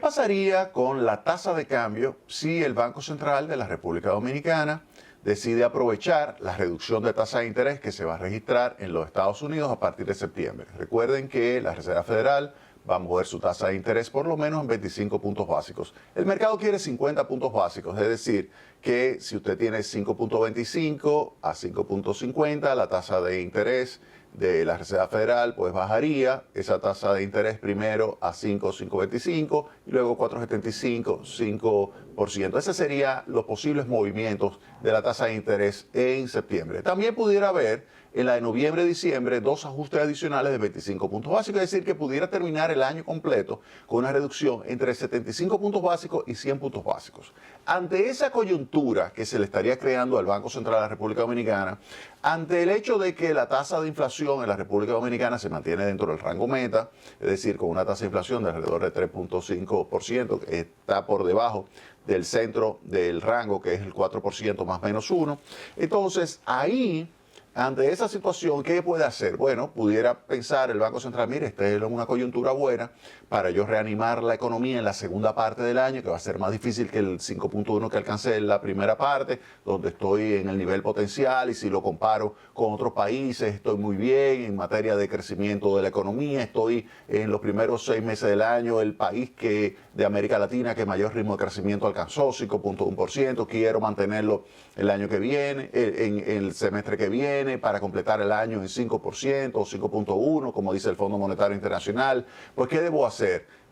¿Qué pasaría con la tasa de cambio si el Banco Central de la República Dominicana decide aprovechar la reducción de tasa de interés que se va a registrar en los Estados Unidos a partir de septiembre? Recuerden que la Reserva Federal va a mover su tasa de interés por lo menos en 25 puntos básicos. El mercado quiere 50 puntos básicos, es decir, que si usted tiene 5.25 a 5.50, la tasa de interés de la Reserva Federal pues bajaría esa tasa de interés primero a 5.25 y luego 4.75, 5%. Esos serían los posibles movimientos de la tasa de interés en septiembre. También pudiera haber en la de noviembre-diciembre dos ajustes adicionales de 25 puntos básicos, es decir, que pudiera terminar el año completo con una reducción entre 75 puntos básicos y 100 puntos básicos. Ante esa coyuntura que se le estaría creando al Banco Central de la República Dominicana, ante el hecho de que la tasa de inflación en la República Dominicana se mantiene dentro del rango meta, es decir, con una tasa de inflación de alrededor de 3.5%, que está por debajo del centro del rango, que es el 4% más menos 1. Entonces, ahí, ante esa situación, ¿qué puede hacer? Bueno, pudiera pensar el Banco Central, mire, esta es una coyuntura buena para yo reanimar la economía en la segunda parte del año, que va a ser más difícil que el 5.1 que alcancé en la primera parte, donde estoy en el nivel potencial y si lo comparo con otros países, estoy muy bien en materia de crecimiento de la economía, estoy en los primeros 6 meses del año, el país de América Latina que mayor ritmo de crecimiento alcanzó, 5.1%, quiero mantenerlo el año que viene, en el semestre que viene, para completar el año en 5% o 5.1%, como dice el Fondo Monetario Internacional. Pues, ¿qué debo hacer?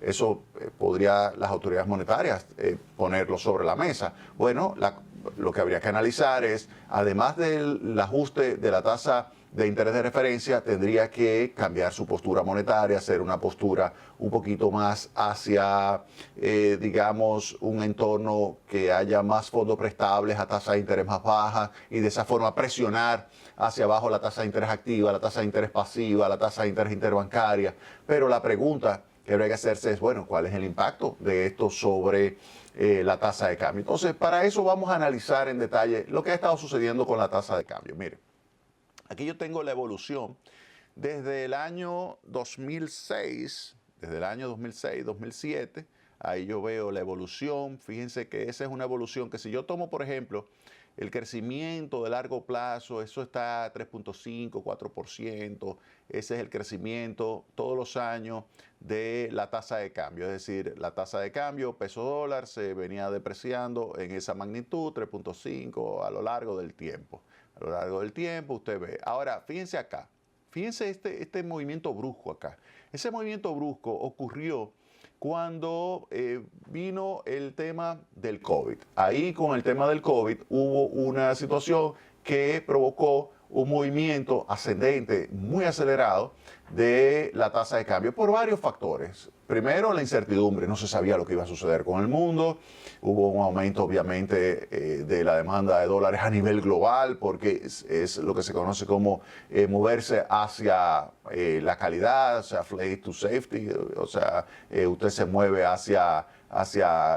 Eso podría las autoridades monetarias ponerlo sobre la mesa. Bueno, lo que habría que analizar es, además del ajuste de la tasa de interés de referencia, tendría que cambiar su postura monetaria, hacer una postura un poquito más hacia, digamos, un entorno que haya más fondos prestables a tasa de interés más baja y de esa forma presionar hacia abajo la tasa de interés activa, la tasa de interés pasiva, la tasa de interés interbancaria. Pero la pregunta que habría que hacerse es, bueno, ¿cuál es el impacto de esto sobre la tasa de cambio? Entonces, para eso vamos a analizar en detalle lo que ha estado sucediendo con la tasa de cambio. Mire, aquí yo tengo la evolución desde el año 2006, desde el año 2006, 2007, ahí yo veo la evolución. Fíjense que esa es una evolución que si yo tomo, por ejemplo, el crecimiento de largo plazo, eso está a 3.5, 4%, ese es el crecimiento todos los años de la tasa de cambio, es decir, la tasa de cambio peso dólar se venía depreciando en esa magnitud, 3.5 a lo largo del tiempo. A lo largo del tiempo usted ve. Ahora, fíjense acá, fíjense este movimiento brusco acá. Ese movimiento brusco ocurrió cuando vino el tema del COVID. Ahí con el tema del COVID hubo una situación que provocó un movimiento ascendente muy acelerado de la tasa de cambio por varios factores. Primero, la incertidumbre, no se sabía lo que iba a suceder con el mundo, hubo un aumento obviamente de la demanda de dólares a nivel global, porque es lo que se conoce como moverse hacia la calidad, o sea, flight to safety, o sea, usted se mueve hacia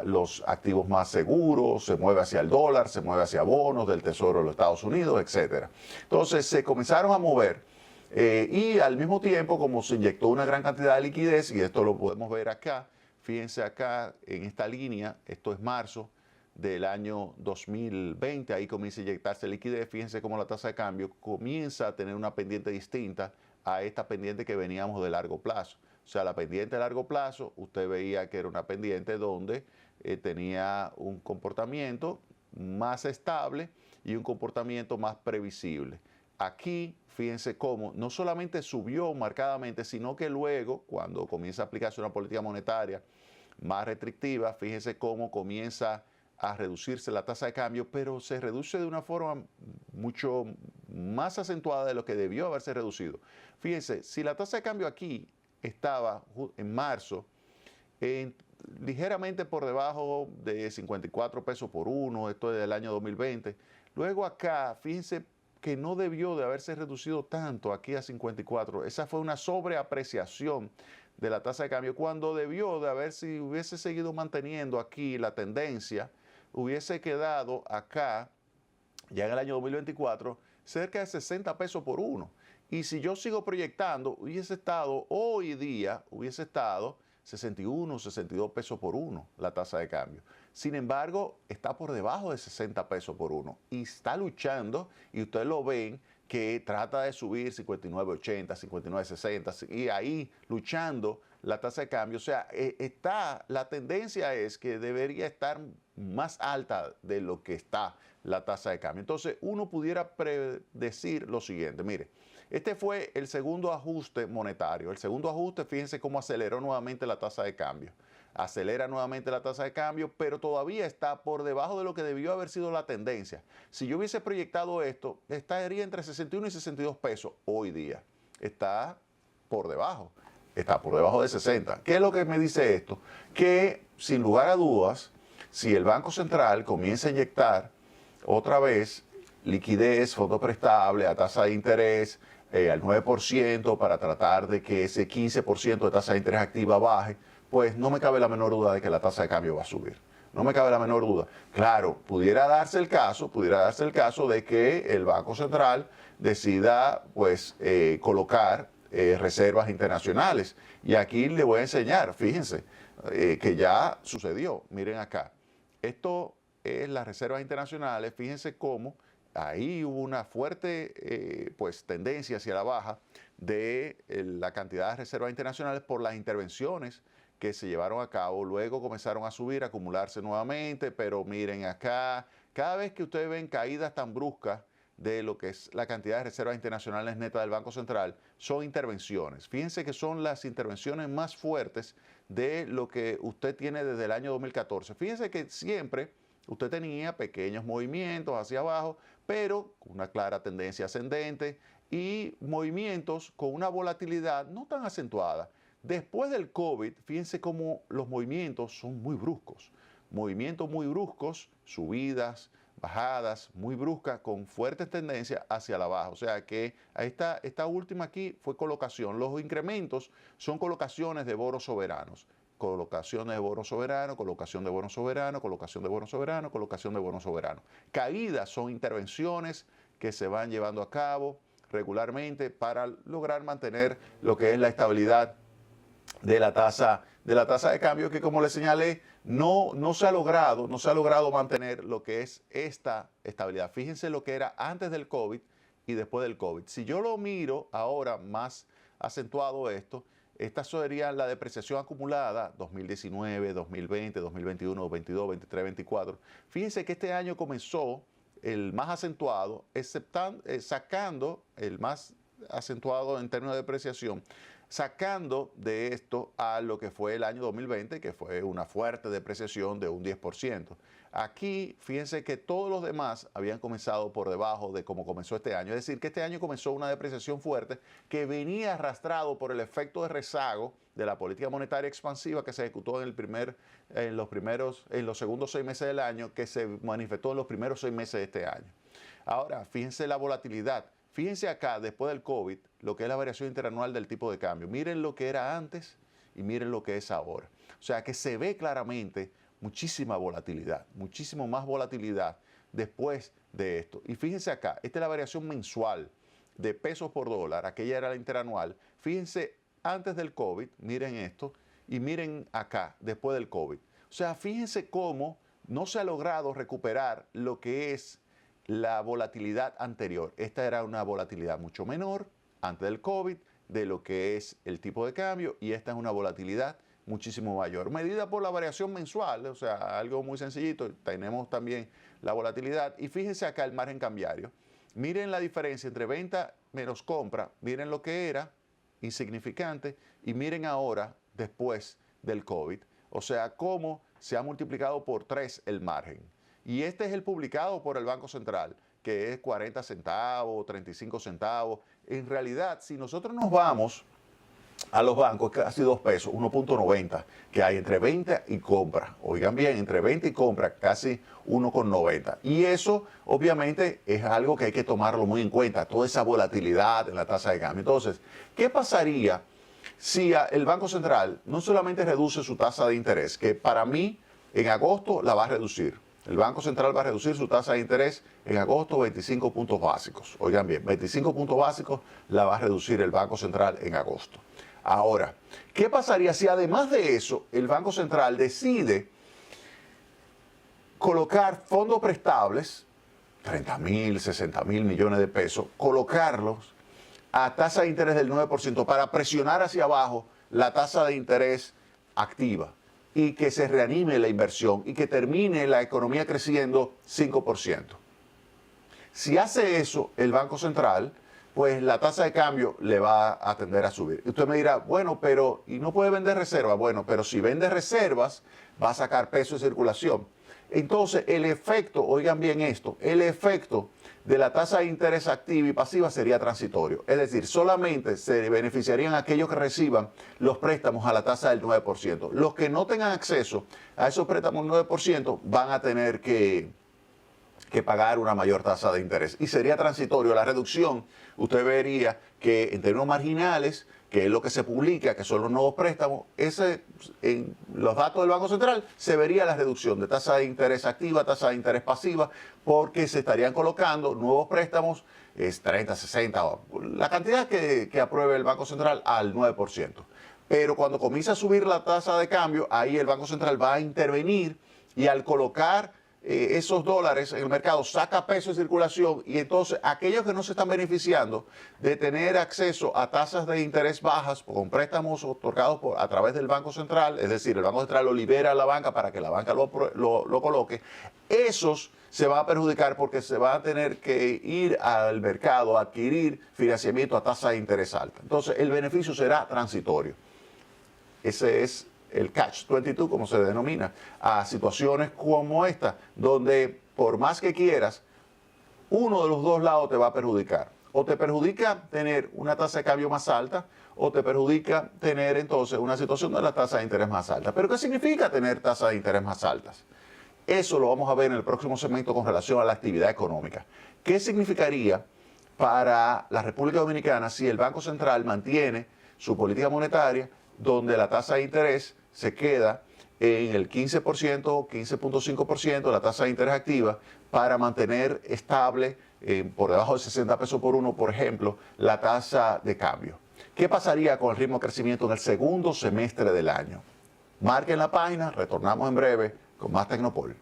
los activos más seguros, se mueve hacia el dólar, se mueve hacia bonos del Tesoro de los Estados Unidos, etc. Entonces se comenzaron a mover y al mismo tiempo, como se inyectó una gran cantidad de liquidez, y esto lo podemos ver acá, fíjense acá en esta línea, esto es marzo del año 2020, ahí comienza a inyectarse liquidez, fíjense cómo la tasa de cambio comienza a tener una pendiente distinta a esta pendiente que veníamos de largo plazo. O sea, la pendiente de largo plazo, usted veía que era una pendiente donde tenía un comportamiento más estable y un comportamiento más previsible. Aquí, fíjense cómo no solamente subió marcadamente, sino que luego, cuando comienza a aplicarse una política monetaria más restrictiva, fíjense cómo comienza a reducirse la tasa de cambio, pero se reduce de una forma mucho más acentuada de lo que debió haberse reducido. Fíjense, si la tasa de cambio aquí estaba en marzo ligeramente por debajo de 54 pesos por uno, esto es del año 2020, luego acá, fíjense que no debió de haberse reducido tanto aquí a 54, esa fue una sobreapreciación de la tasa de cambio, cuando debió de haber, si hubiese seguido manteniendo aquí la tendencia, hubiese quedado acá, ya en el año 2024, cerca de 60 pesos por uno. Y si yo sigo proyectando, hubiese estado hoy día, hubiese estado 61, 62 pesos por uno la tasa de cambio. Sin embargo, está por debajo de 60 pesos por uno y está luchando, y ustedes lo ven, que trata de subir 59.80, 59.60 y ahí luchando la tasa de cambio. O sea, la tendencia es que debería estar más alta de lo que está la tasa de cambio. Entonces, uno pudiera predecir lo siguiente, mire, este fue el segundo ajuste monetario. El segundo ajuste, fíjense cómo aceleró nuevamente la tasa de cambio. Acelera nuevamente la tasa de cambio, pero todavía está por debajo de lo que debió haber sido la tendencia. Si yo hubiese proyectado esto, estaría entre 61 y 62 pesos hoy día. Está por debajo de 60. ¿Qué es lo que me dice esto? Que sin lugar a dudas, si el Banco Central comienza a inyectar otra vez liquidez, fondo prestable a tasa de interés al 9% para tratar de que ese 15% de tasa de interés activa baje, pues no me cabe la menor duda de que la tasa de cambio va a subir. No me cabe la menor duda. Claro, pudiera darse el caso de que el Banco Central decida pues colocar reservas internacionales. Y aquí le voy a enseñar, fíjense, que ya sucedió. Miren acá. Esto es las reservas internacionales. Fíjense cómo ahí hubo una fuerte pues tendencia hacia la baja de la cantidad de reservas internacionales por las intervenciones que se llevaron a cabo. Luego comenzaron a subir, a acumularse nuevamente, pero miren acá, cada vez que ustedes ven caídas tan bruscas de lo que es la cantidad de reservas internacionales netas del Banco Central, son intervenciones. Fíjense que son las intervenciones más fuertes de lo que usted tiene desde el año 2014. Fíjense que siempre usted tenía pequeños movimientos hacia abajo, pero con una clara tendencia ascendente y movimientos con una volatilidad no tan acentuada. Después del COVID, fíjense cómo los movimientos son muy bruscos. Movimientos muy bruscos, subidas, bajadas muy bruscas con fuertes tendencias hacia la baja. O sea que esta última aquí fue colocación. Los incrementos son colocaciones de bonos soberanos. Colocaciones de bonos soberanos, colocación de bonos soberanos, colocación de bonos soberanos, colocación de bonos soberanos. Caídas son intervenciones que se van llevando a cabo regularmente para lograr mantener lo que es la estabilidad de la tasa de cambio, que como les señalé, no se ha logrado mantener lo que es esta estabilidad. Fíjense lo que era antes del COVID y después del COVID. Si yo lo miro ahora más acentuado esta sería la depreciación acumulada 2019, 2020, 2021, 2022, 2023, 2024. Fíjense que este año comenzó el más acentuado, sacando el más acentuado en términos de depreciación, sacando de esto a lo que fue el año 2020, que fue una fuerte depreciación de un 10%. Aquí, fíjense que todos los demás habían comenzado por debajo de cómo comenzó este año. Es decir, que este año comenzó una depreciación fuerte que venía arrastrado por el efecto de rezago de la política monetaria expansiva que se ejecutó en los segundos 6 meses del año, que se manifestó en los primeros 6 meses de este año. Ahora, fíjense la volatilidad. Fíjense acá, después del COVID, lo que es la variación interanual del tipo de cambio. Miren lo que era antes y miren lo que es ahora. O sea que se ve claramente muchísima volatilidad, muchísimo más volatilidad después de esto. Y fíjense acá, esta es la variación mensual de pesos por dólar, aquella era la interanual. Fíjense antes del COVID, miren esto, y miren acá, después del COVID. O sea, fíjense cómo no se ha logrado recuperar lo que es la volatilidad anterior. Esta era una volatilidad mucho menor antes del COVID de lo que es el tipo de cambio, y esta es una volatilidad muchísimo mayor, medida por la variación mensual, o sea, algo muy sencillito. Tenemos también la volatilidad y fíjense acá el margen cambiario. Miren la diferencia entre venta menos compra, miren lo que era insignificante y miren ahora después del COVID. O sea, cómo se ha multiplicado por 3 el margen. Y este es el publicado por el Banco Central, que es 40 centavos, 35 centavos. En realidad, si nosotros nos vamos a los bancos, casi 2 pesos, 1.90, que hay entre venta y compra. Oigan bien, entre venta y compra, casi 1.90. Y eso, obviamente, es algo que hay que tomarlo muy en cuenta, toda esa volatilidad en la tasa de cambio. Entonces, ¿qué pasaría si el Banco Central no solamente reduce su tasa de interés, que para mí en agosto la va a reducir? El Banco Central va a reducir su tasa de interés en agosto 25 puntos básicos. Oigan bien, 25 puntos básicos la va a reducir el Banco Central en agosto. Ahora, ¿qué pasaría si además de eso el Banco Central decide colocar fondos prestables, 30.000, 60.000 millones de pesos, colocarlos a tasa de interés del 9% para presionar hacia abajo la tasa de interés activa y que se reanime la inversión y que termine la economía creciendo 5%? Si hace eso el Banco Central, pues la tasa de cambio le va a tender a subir. Y usted me dirá, bueno, pero ¿y no puede vender reservas? Bueno, pero si vende reservas, va a sacar peso de circulación. Entonces, el efecto, oigan bien esto, el efecto de la tasa de interés activa y pasiva sería transitorio. Es decir, solamente se beneficiarían aquellos que reciban los préstamos a la tasa del 9%. Los que no tengan acceso a esos préstamos del 9% van a tener que pagar una mayor tasa de interés. Y sería transitorio. La reducción, usted vería que en términos marginales, que es lo que se publica, que son los nuevos préstamos, en los datos del Banco Central se vería la reducción de tasa de interés activa, tasa de interés pasiva, porque se estarían colocando nuevos préstamos, 30, 60, la cantidad que apruebe el Banco Central al 9%. Pero cuando comienza a subir la tasa de cambio, ahí el Banco Central va a intervenir y al colocar esos dólares en el mercado saca peso de circulación y entonces aquellos que no se están beneficiando de tener acceso a tasas de interés bajas con préstamos otorgados a través del Banco Central, es decir, el Banco Central lo libera a la banca para que la banca lo coloque, esos se van a perjudicar porque se van a tener que ir al mercado a adquirir financiamiento a tasa de interés alta. Entonces el beneficio será transitorio. Ese es el catch-22, como se denomina, a situaciones como esta, donde por más que quieras, uno de los dos lados te va a perjudicar. O te perjudica tener una tasa de cambio más alta, o te perjudica tener entonces una situación de la tasa de interés más alta. ¿Pero qué significa tener tasas de interés más altas? Eso lo vamos a ver en el próximo segmento con relación a la actividad económica. ¿Qué significaría para la República Dominicana si el Banco Central mantiene su política monetaria donde la tasa de interés se queda en el 15%, 15.5%, la tasa de interés activa, para mantener estable, por debajo de 60 pesos por uno, por ejemplo, la tasa de cambio? ¿Qué pasaría con el ritmo de crecimiento en el segundo semestre del año? Marquen la página, retornamos en breve con más Tecnopol.